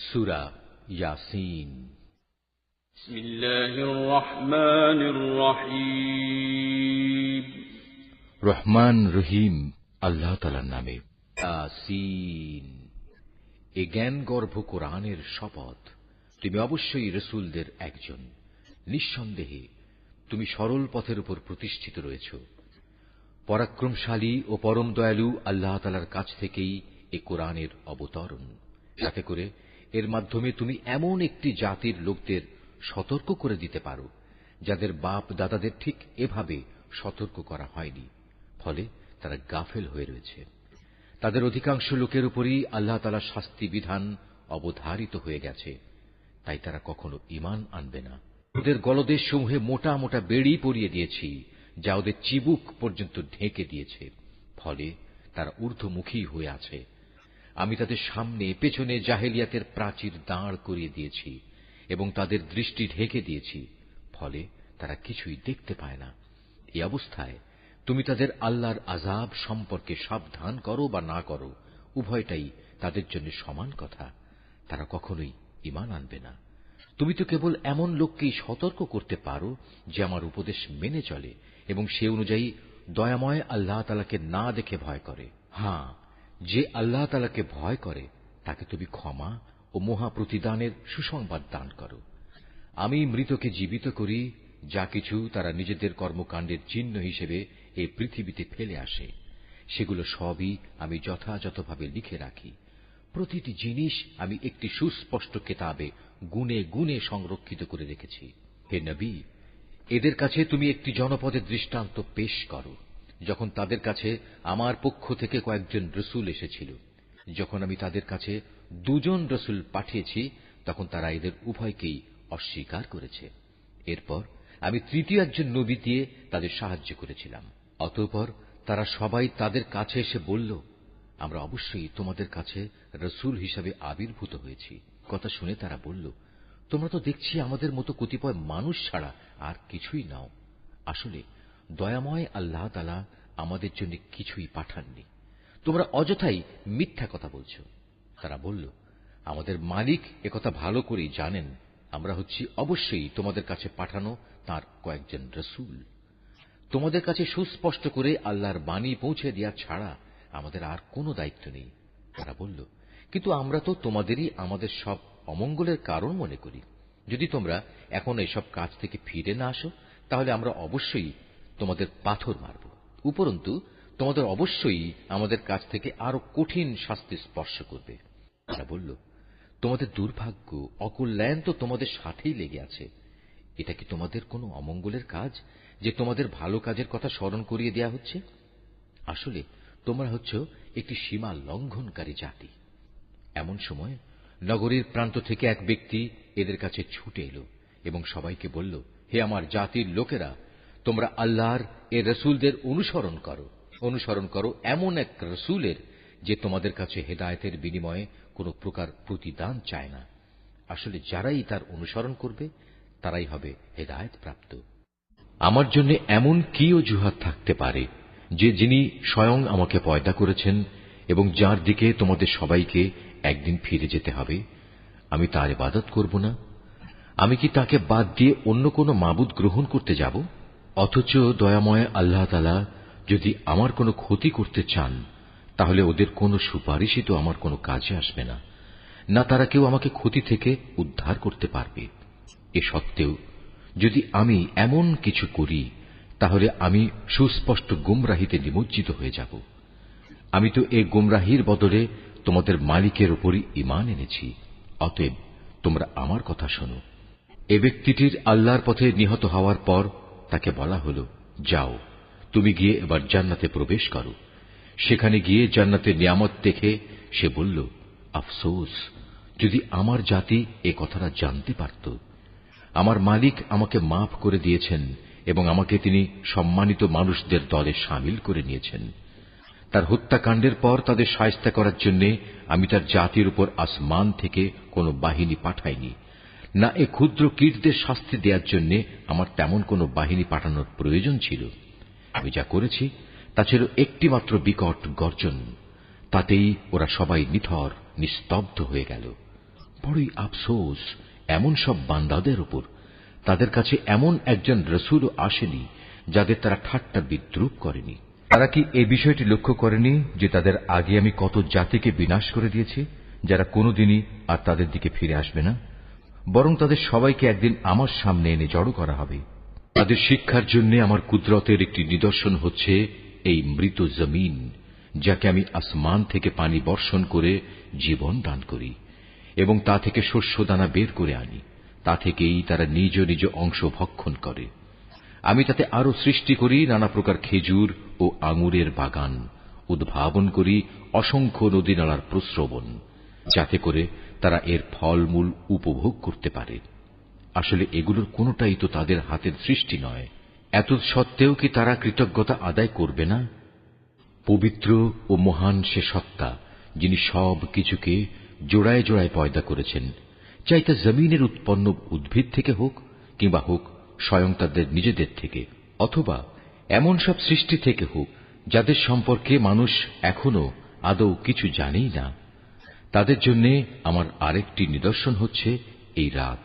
সূরা ইয়াসিন। বিসমিল্লাহির রহমানির রহিম। রহমান রহিম আল্লাহ তাআলার নামে। ইয়াসিন। এ জ্ঞানগর্ভ কোরআনের শপথ। তুমি অবশ্যই রাসূলদের একজন। নিঃসন্দেহে তুমি সরল পথের উপর প্রতিষ্ঠিত রয়েছ। পরাক্রমশালী ও পরম দয়ালু আল্লাহ তাআলার কাছ থেকেই এ কোরআনের অবতরণ, যাতে করে এর মাধ্যমে তুমি এমন একটি জাতির লোকদের সতর্ক করে দিতে পারো যাদের বাপ দাদাদের ঠিক এভাবে সতর্ক করা হয়নি, ফলে তারা গাফেল হয়ে রয়েছে। তাদের অধিকাংশ লোকের উপরই আল্লাহ তাআলার শাস্তি বিধান অবধারিত হয়ে গেছে, তাই তারা কখনো ঈমান আনবে না। ওদের গলদেশ সমূহে মোটা মোটা বেড়ি পরিয়ে দিয়েছি, যা ওদের চিবুক পর্যন্ত ঢেকে দিয়েছে, ফলে তারা ঊর্ধ্বমুখী হয়ে আছে। আমি তাদের সামনে পেছনে জাহেলিয়াতের প্রাচীর দাঁড় করিয়ে দিয়েছি এবং তাদের দৃষ্টি ঢেকে দিয়েছি, ফলে তারা কিছুই দেখতে পায় না। এই অবস্থায় তুমি তাদের আল্লাহর আযাব সম্পর্কে সাবধান করো বা না করো, উভয়টাই তাদের জন্য সমান কথা। তারা কখনোই ঈমান আনবে না। তুমি তো কেবল এমন লোককেই সতর্ক করতে পারো যে আমার উপদেশ মেনে চলে এবং সে অনুযায়ী দয়াময় আল্লাহ তাআলাকে না দেখে ভয় করে। হ্যাঁ, যে আল্লাহ তাআলাকে ভয় করে তাকে তুমি ক্ষমা ও মহা প্রতিদানের সুসংবাদ দান করো। আমি মৃতকে জীবিত করি, যা কিছু তারা নিজেদের কর্মকাণ্ডের চিহ্ন হিসেবে এই পৃথিবীতে ফেলে আসে, সেগুলো সবই আমি যথাযথভাবে লিখে রাখি। প্রতিটি জিনিস আমি একটি সুস্পষ্ট কিতাবে গুণে গুণে সংরক্ষিত করে রেখেছি। হে নবী, এদের কাছে তুমি একটি জনপদের দৃষ্টান্ত পেশ করো, যখন তাদের কাছে আমার পক্ষ থেকে কয়েকজন রাসূল এসেছিল। যখন আমি তাদের কাছে দুজন রাসূল পাঠিয়েছি, তখন তারা এদের উভয়কেই অস্বীকার করেছে। এরপর আমি তৃতীয় একজন নবী দিয়ে তাদের সাহায্য করেছিলাম। অতঃপর তারা সবাই তাদের কাছে এসে বলল, আমরা অবশ্যই তোমাদের কাছে রাসূল হিসাবে আবির্ভূত হয়েছি। কথা শুনে তারা বলল, তোমরা তো দেখছি আমাদের মতো কতিপয় মানুষ ছাড়া আর কিছুই নাও। আসলে দয়াময় আল্লাহ তাআলা আমাদের জন্য কিছুই পাঠাননি, তোমরা অযথাই মিথ্যা কথা বলছ। তারা বলল, আমাদের মালিক একথা ভালো করেই জানেন, আমরা হচ্ছি অবশ্যই তোমাদের কাছে পাঠানো তাঁর কয়েকজন রাসূল। তোমাদের কাছে সুস্পষ্ট করে আল্লাহর বাণী পৌঁছে দেওয়া ছাড়া আমাদের আর কোনো দায়িত্ব নেই। তারা বলল, কিন্তু আমরা তো তোমাদেরই আমাদের সব অমঙ্গলের কারণ মনে করি। যদি তোমরা এখন এসব কাজ থেকে ফিরে না আসো, তাহলে আমরা অবশ্যই তোমাদের পাথর মারব। উপরন্তু তোমাদের অবশ্যই আমাদের কাছ থেকে আরো কঠিন শাস্তি স্পর্শ করবে। তারা বলল, তোমাদের দুর্ভাগ্য অকল্যাণ তো তোমাদের সাথেই লেগে আছে। এটা কি তোমাদের কোনো অমঙ্গলের কাজ যে তোমাদের ভালো কাজের কথা স্মরণ করিয়ে দেয়া হচ্ছে? আসলে তোমরা হচ্ছ একটি সীমা লঙ্ঘনকারী জাতি। এমন সময় নগরীর প্রান্ত থেকে এক ব্যক্তি এদের কাছে ছুটে এলো এবং সবাইকে বলল, হে আমার জাতির লোকেরা, তোমরা আল্লাহর এ রাসূলদের অনুসরণ করো এমন এক রাসূলের যে তোমাদের কাছে হেদায়েতের বিনিময়ে কোনো প্রকার প্রতিদান চায় না। আসলে যারাই তার অনুসরণ করবে তারাই হবে হেদায়েত প্রাপ্ত। আমার জন্য এমন কি অজুহাত থাকতে পারে যে যিনি স্বয়ং আমাকে পয়দা করেছেন এবং যার দিকে তোমাদের সবাইকে একদিন ফিরে যেতে হবে, আমি তার ইবাদত করব না? আমি কি তাকে বাদ দিয়ে অন্য কোনো মাবুদ গ্রহণ করতে যাব? অথচ দয়াময় আল্লাহ তাআলা যদি আমার কোনো ক্ষতি করতে চান, তাহলে ওদের কোনো সুপারিশই তো আমার কোনো কাজে আসবে না, না তারা কেউ আমাকে ক্ষতি থেকে উদ্ধার করতে পারবে। এ সত্ত্বেও যদি আমি এমন কিছু করি, তাহলে আমি সুস্পষ্ট গুমরাহিতে নিমজ্জিত হয়ে যাব। আমি তো এ গুমরাহির বদলে তোমাদের মালিকের উপরই ঈমান এনেছি। অতএব তোমরা আমার কথা শোনো। এ ব্যক্তিটির আল্লাহর পথে নিহত হওয়ার পর তাকে বলা হলো, যাও, তুমি গিয়ে এবার জান্নাতে প্রবেশ করো। সেখানে গিয়ে জান্নাতের নিয়ামত দেখে সে বলল, আফসোস, যদি আমার জাতি এ কথাটা জানতে পারত। আমার মালিক আমাকে মাফ করে দিয়েছেন এবং আমাকে তিনি সম্মানিত মানুষদের দলে শামিল করে নিয়েছেন। তার হত্যাকাণ্ডের পর তাদের শায়েস্তা করার জন্য আমি তার জাতির উপর আসমান থেকে কোনো বাহিনী পাঠাইনি, না এ ক্ষুদ্র কীটদের শাস্তি দেওয়ার জন্য আমার তেমন কোনো বাহিনী পাঠানোর প্রয়োজন ছিল। আমি যা করেছি তা ছিল একটি মাত্র বিকট গর্জন, তাতেই ওরা সবাই নিথর নিস্তব্ধ হয়ে গেল। বড়ই আফসোস এমন সব বান্দাদের উপর, তাদের কাছে এমন একজন রসুলও আসেনি যাদের তারা ঠাট্টা বিদ্রুপ করেনি। তারা কি এই বিষয়টি লক্ষ্য করেনি যে তাদের আগে আমি কত জাতিকে বিনাশ করে দিয়েছি, যারা কোনোদিনই আর তাদের দিকে ফিরে আসবে না, বরং তাদের সবাইকে একদিন আমার সামনে এনে জড়ো করা হবে। তাদের শিক্ষার জন্য আমার কুদরতের একটি নিদর্শন হচ্ছে এই মৃত জমিন, যাকে আমি আসমান থেকে পানি বর্ষণ করে জীবন দান করি এবং তা থেকে শস্য দানা বের করে আনি। তা থেকেই তারা নিজ নিজ অংশ ভক্ষণ করে। আমি তাতে আরো সৃষ্টি করি নানা প্রকার খেজুর ও আঙুরের বাগান, উদ্ভাবন করি অসংখ্য নদী নালার প্রস্রবণ, যাতে করে তারা এর ফলমূল উপভোগ করতে পারে। আসলে এগুলোর কোনোটাই তো তাদের হাতের সৃষ্টি নয়। এত সত্ত্বেও কি তারা কৃতজ্ঞতা আদায় করবে না? পবিত্র ও মহান সে সত্তা, যিনি সব কিছুকে জোড়ায় জোড়ায় পয়দা করেছেন, চাই তা জমিনের উৎপন্ন উদ্ভিদ থেকে হোক কিংবা হোক স্বয়ং তাদের নিজেদের থেকে, অথবা এমন সব সৃষ্টি থেকে হোক যাদের সম্পর্কে মানুষ এখনো আদৌ কিছু জানেই না। তাদের জন্য আমার আরেকটি নিদর্শন হচ্ছে এই রাত।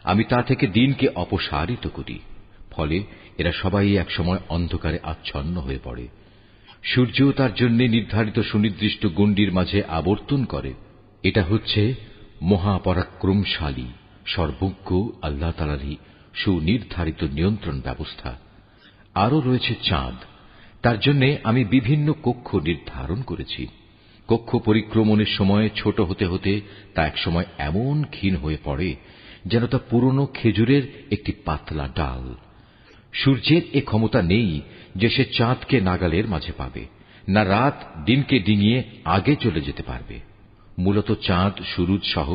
আমি তা থেকে দিনকে অপসারিত করি, ফলে এরা সবাই একসময় অন্ধকারে আচ্ছন্ন হয়ে পড়ে। সূর্য তার জন্য নির্ধারিত সুনির্দিষ্ট গণ্ডির মাঝে আবর্তন করে। এটা হচ্ছে মহাপরাক্রমশালী সর্বজ্ঞ আল্লাহ তাআলারই সুনির্ধারিত নিয়ন্ত্রণ ব্যবস্থা। আরও রয়েছে চাঁদ, তার জন্য আমি বিভিন্ন কক্ষ নির্ধারণ করেছি। কক্ষ পরিক্রমণের সময় ছোট হতে হতে তা একসময় এমন ক্ষীণ হয়ে পড়ে যেন তা পুরনো খেজুরের একটি পাতলা ডাল। সূর্যের এ ক্ষমতা নেই যে সে চাঁদকে নাগালের মাঝে পাবে, না রাত দিনকে ডিঙিয়ে আগে চলে যেতে পারবে। মূলত চাঁদ, সূরজ সহ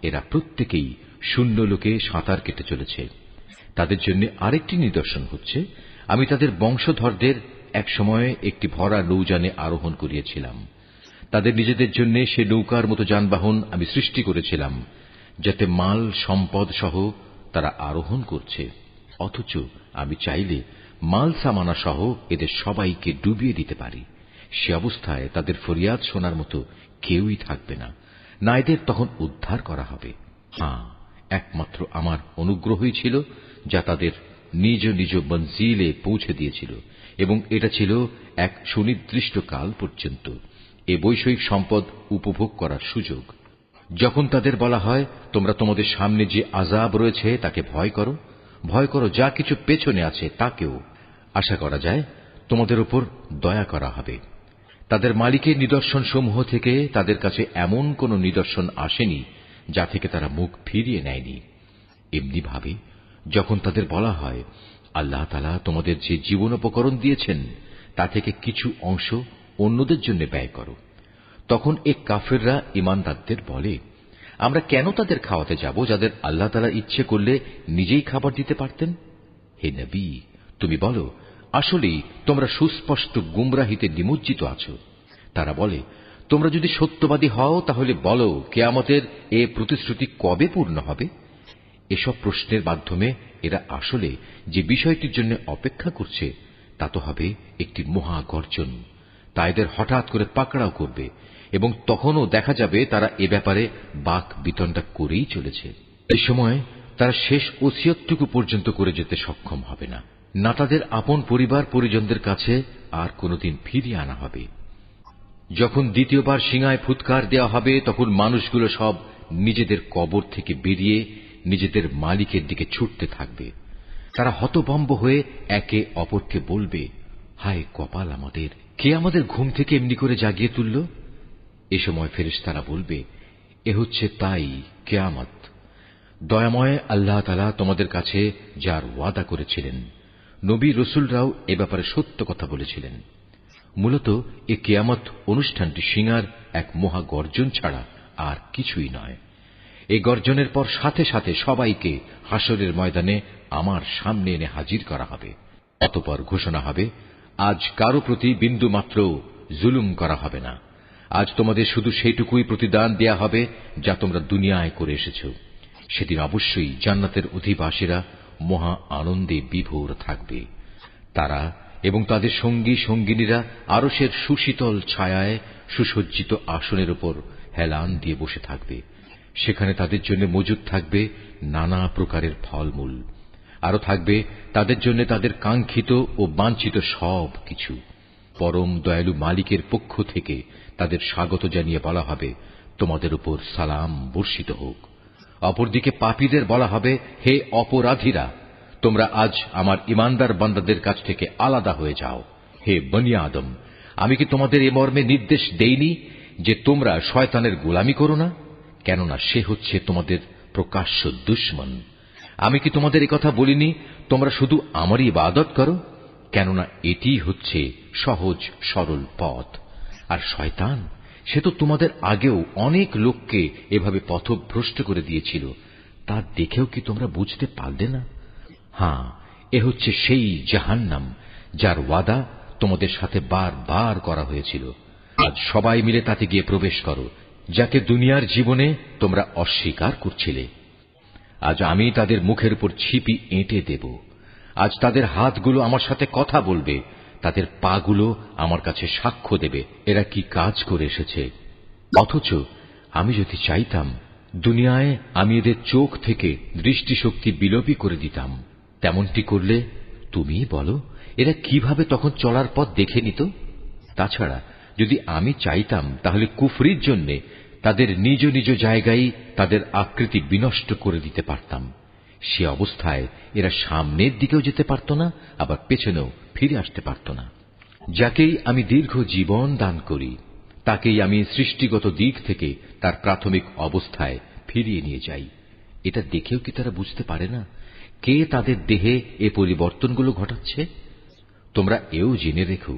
এরা প্রত্যেকেই শূন্য লোকে সাঁতার কেটে চলেছে। তাদের জন্য আরেকটি নিদর্শন হচ্ছে, আমি তাদের বংশধরদের এক সময়ে একটি ভরা নৌযানে আরোহণ করিয়েছিলাম। তাদের নিজেদের জন্য সে নৌকার মতো যানবাহন আমি সৃষ্টি করেছিলাম, যাতে মাল সম্পদ সহ তারা আরোহণ করছে। অথচ আমি চাইলে মাল সামানা সহ এদের সবাইকে ডুবিয়ে দিতে পারি। সে অবস্থায় তাদের ফরিয়াদ শোনার মতো কেউই থাকবে না, না এদের তখন উদ্ধার করা হবে। হ্যাঁ, একমাত্র আমার অনুগ্রহই ছিল যা তাদের নিজ নিজ মঞ্জিলে পৌঁছে দিয়েছিল, এবং এটা ছিল এক সুনির্দিষ্ট কাল পর্যন্ত এ বৈষয়িক সম্পদ উপভোগ করার সুযোগ। যখন তাদের বলা হয়, তোমরা তোমাদের সামনে যে আযাব রয়েছে তাকে ভয় করো, ভয় করো যা কিছু পেছনে আছে তাকেও, আশা করা যায় তোমাদের উপর দয়া করা হবে। তাদের মালিকের নিদর্শন সমূহ থেকে তাদের কাছে এমন কোন নিদর্শন আসেনি যা থেকে তারা মুখ ফিরিয়ে নেয়নি। এমনি ভাবে যখন তাদের বলা হয়, আল্লাহ তাআলা তোমাদের যে জীবনোপকরণ দিয়েছেন তা থেকে কিছু অংশ অন্যদের জন্য ব্যয় করো, তখন এ কাফেররা ঈমানদারদের বলে, আমরা কেন তাদের খাওয়াতে যাব যাদের আল্লাহ তাআলা ইচ্ছে করলে নিজেই খাবার দিতে পারতেন। হে নবী, তুমি বলো, আসলেই তোমরা সুস্পষ্ট গুমরাহিতে নিমজ্জিত আছো। তারা বলে, তোমরা যদি সত্যবাদী হও তাহলে বলো, কিয়ামতের এ প্রতিশ্রুতি কবে পূর্ণ হবে? এসব প্রশ্নের মাধ্যমে এরা আসলে যে বিষয়টির জন্য অপেক্ষা করছে তা তো হবে একটি মহা গর্জন। তা এদের হঠাৎ করে পাকড়াও করবে, এবং তখনও দেখা যাবে তারা এ ব্যাপারে বাক বিতণ্ডা করেই চলেছে। এই সময় তারা শেষ ওসিয়তটুকু পর্যন্ত করে যেতে সক্ষম হবে না, না তাদের আপন পরিবার পরিজনদের কাছে আর কোনোদিন ফিরিয়ে আনা হবে। যখন দ্বিতীয়বার সিঙায় ফুৎকার দেওয়া হবে, তখন মানুষগুলো সব নিজেদের কবর থেকে বেরিয়ে নিজেদের মালিকের দিকে ছুটতে থাকবে। তারা হতভম্ব হয়ে একে অপরকে বলবে, হায় কপাল আমাদের, কে আমাদের ঘুম থেকে এমনি করে জাগিয়ে তুলল? এ সময় ফেরেশতারা বলবে, এ হচ্ছে তাই কিয়ামত। দয়াময় আল্লাহ তাআলা তোমাদের কাছে যার ওয়াদা করেছিলেন, নবী রসুলরাও এ ব্যাপারে সত্য কথা বলেছিলেন। মূলত এ কিয়ামত অনুষ্ঠানটি সিঙার এক মহা গর্জন ছাড়া আর কিছুই নয়। এই গর্জনের পর সাথে সাথে সবাইকে হাসরের ময়দানে আমার সামনে এনে হাজির করা হবে। অতঃপর ঘোষণা হবে, আজ কারো প্রতি বিন্দু মাত্র জুলুম করা হবে না। আজ তোমাদের শুধু সেইটুকুই প্রতিদান দেয়া হবে যা তোমরা দুনিয়ায় করে এসেছ। সেদিন অবশ্যই জান্নাতের অধিবাসীরা মহা আনন্দে বিভোর থাকবে। তারা এবং তাদের সঙ্গী সঙ্গিনীরা আরশের সুশীতল ছায়ায় সুসজ্জিত আসনের উপর হেলান দিয়ে বসে থাকবে। সেখানে তাদের জন্য মজুদ থাকবে নানা প্রকারের ফলমূল, আরো থাকবে তাদের জন্য তাদের কাঙ্ক্ষিত ও বাঞ্ছিত সব কিছু। পরম দয়ালু মালিকের পক্ষ থেকে তাদের স্বাগত জানিয়ে বলা হবে, তোমাদের উপর সালাম বর্ষিত হোক। অপরদিকে পাপীদের বলা হবে, হে অপরাধীরা, তোমরা আজ আমার ইমানদার বান্দাদের কাছ থেকে আলাদা হয়ে যাও। হে বনি আদম, আমি কি তোমাদের এ মর্মে নির্দেশ দেইনি যে তোমরা শয়তানের গোলামি করো না? কেননা সে হচ্ছে তোমাদের প্রকাশ্য দুশমন। আমি কি তোমাদের একথা বলিনি তোমরা শুধু আমারই ইবাদত করো? কেননা এটি হচ্ছে সহজ সরল পথ। আর শয়তান, সে তো তোমাদের আগেও অনেক লোককে এভাবে পথভ্রষ্ট করে দিয়েছিল, তা দেখেও কি তোমরা বুঝতে পারলে না? হ্যাঁ, এ হচ্ছে সেই জাহান্নাম যার ওয়াদা তোমাদের সাথে বারবার করা হয়েছিল। আজ সবাই মিলে তাতে গিয়ে প্রবেশ করো, যাকে দুনিয়ার জীবনে তোমরা অস্বীকার করছিলে। আজ আমি তাদের মুখের উপর ছিপি এঁটে দেব। আজ তাদের হাতগুলো আমার সাথে কথা বলবে, তাদের পাগুলো আমার কাছে সাক্ষ্য দেবে এরা কি কাজ করে এসেছে। অথচ আমি যদি চাইতাম, দুনিয়ায় আমি এদের চোখ থেকে দৃষ্টিশক্তি বিলোপী করে দিতাম। তেমনটি করলে তুমিই বলো, এরা কিভাবে তখন চলার পথ দেখে নিত? তাছাড়া যদি আমি চাইতাম, তাহলে কুফরির জন্য তাদের নিজ নিজ জায়গায় তাদের আকৃতি বিনষ্ট করে দিতে পারতাম। সে অবস্থায় এরা সামনের দিকেও যেতে পারত না, আবার পেছনেও ফিরে আসতে পারত না। যাকেই আমি দীর্ঘ জীবন দান করি, তাকেই আমি সৃষ্টিগত দিক থেকে তার প্রাথমিক অবস্থায় ফিরিয়ে নিয়ে যাই। এটা দেখেও কি তারা বুঝতে পারে না কে তাদের দেহে এ পরিবর্তনগুলো ঘটাচ্ছে? তোমরা এও জেনে রেখো,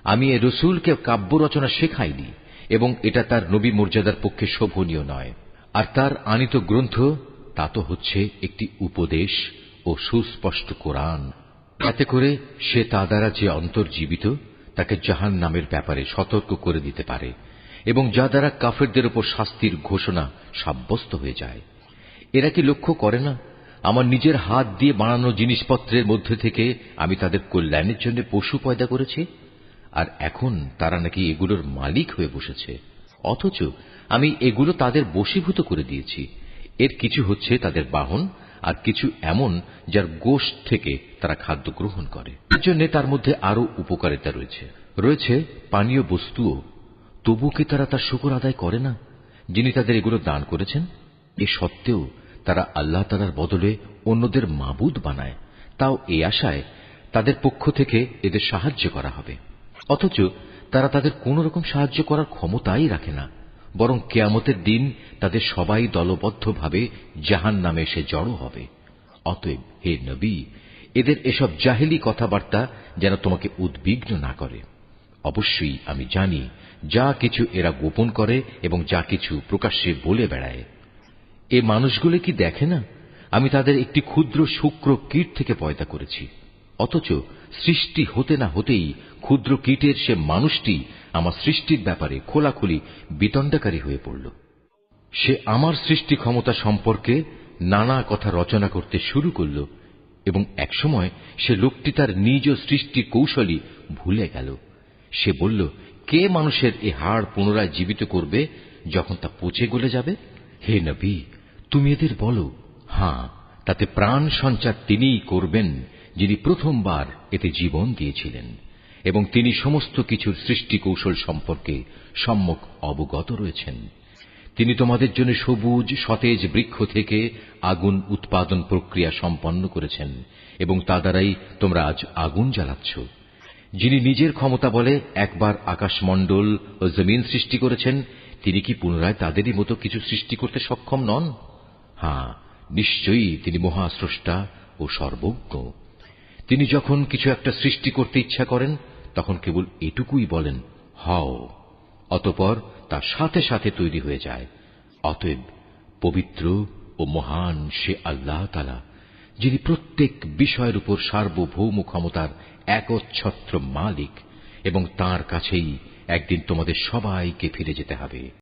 আমি এ রসুলকে কাব্য রচনা শেখাইনি, এবং এটা তার নবী মর্যাদার পক্ষে শোভনীয় নয়। আর তার আনিত গ্রন্থ তা তো হচ্ছে একটি উপদেশ ও সুস্পষ্ট কোরআন। এতে করে সে তা দ্বারা যে অন্তর্জীবিত তাকে জাহান্নামের ব্যাপারে সতর্ক করে দিতে পারে, এবং যা দ্বারা কাফেরদের উপর শাস্তির ঘোষণা সাব্যস্ত হয়ে যায়। এরা কি লক্ষ্য করে না, আমার নিজের হাত দিয়ে বানানো জিনিসপত্রের মধ্যে থেকে আমি তাদের কল্যাণের জন্য পশু পয়দা করেছি, আর এখন তারা নাকি এগুলোর মালিক হয়ে বসেছে। অথচ আমি এগুলো তাদের বশীভূত করে দিয়েছি। এর কিছু হচ্ছে তাদের বাহন, আর কিছু এমন যার গোশত থেকে তারা খাদ্য গ্রহণ করে। এর জন্য তার মধ্যে আরো উপকারিতা রয়েছে পানীয় বস্তুও। তবু কি তারা তার শুকর আদায় করে না, যিনি তাদের এগুলো দান করেছেন? এ সত্ত্বেও তারা আল্লাহ তাআলার বদলে অন্যদের মাবুদ বানায়, তাও এই আশায় তাদের পক্ষ থেকে এদের সাহায্য করা হবে। অথচ তারা তাদের কোন রকম সাহায্য করার ক্ষমতাই রাখে না, বরং কিয়ামতের দিন তাদের সবাই দলবদ্ধভাবে জাহান্নামে এসে জড়ো হবে। অতএব হে নবী, এদের এসব জাহেলি কথাবার্তা যেন তোমাকে উদ্বিগ্ন না করে। অবশ্যই আমি জানি যা কিছু এরা গোপন করে এবং যা কিছু প্রকাশ্যে বলে বেড়ায়। এ মানুষগুলো কি দেখে না আমি তাদের একটি ক্ষুদ্র শুক্র কীট থেকে পয়দা করেছি? অথচ সৃষ্টি হতে না হতেই ক্ষুদ্র কীটের সে মানুষটি আমার সৃষ্টির ব্যাপারে খোলাখুলি বিতণ্ডাকারী হয়ে পড়ল। সে আমার সৃষ্টি ক্ষমতা সম্পর্কে নানা কথা রচনা করতে শুরু করল, এবং একসময় সে লোকটি তার নিজ সৃষ্টি কৌশলী ভুলে গেল। সে বলল, কে মানুষের এ হাড় পুনরায় জীবিত করবে যখন তা পচে গলে যাবে? হে নবী, তুমি এদের বলো, হ্যাঁ, তাতে প্রাণ সঞ্চার তিনিই করবেন যিনি প্রথমবার এতে জীবন দিয়েছিলেন, এবং তিনি সমস্ত কিছুর সৃষ্টি কৌশল সম্পর্কে সম্যক অবগত রয়েছেন। তিনি তোমাদের জন্য সবুজ সতেজ বৃক্ষ থেকে আগুন উৎপাদন প্রক্রিয়া সম্পন্ন করেছেন, এবং তা দ্বারাই তোমরা আজ আগুন জ্বালাচ্ছ। যিনি নিজের ক্ষমতা বলে একবার আকাশমণ্ডল ও জমিন সৃষ্টি করেছেন, তিনি কি পুনরায় তাদেরই মতো কিছু সৃষ্টি করতে সক্ষম নন? হ্যাঁ, নিশ্চয়ই তিনি মহাস্রষ্টা ও সর্বজ্ঞ। তিনি যখন কিছু একটা সৃষ্টি করতে ইচ্ছা করেন, তখন কেবল এটুকুই বলেন, হও, অতঃপর তা সাথে সাথে তৈরি হয়ে যায়। অতএব পবিত্র ও মহান সে আল্লাহ তাআলা, যিনি প্রত্যেক বিষয়ের উপর সার্বভৌম ক্ষমতার একচ্ছত্র মালিক, এবং তাঁর কাছেই একদিন তোমাদের সবাইকে ফিরে যেতে হবে।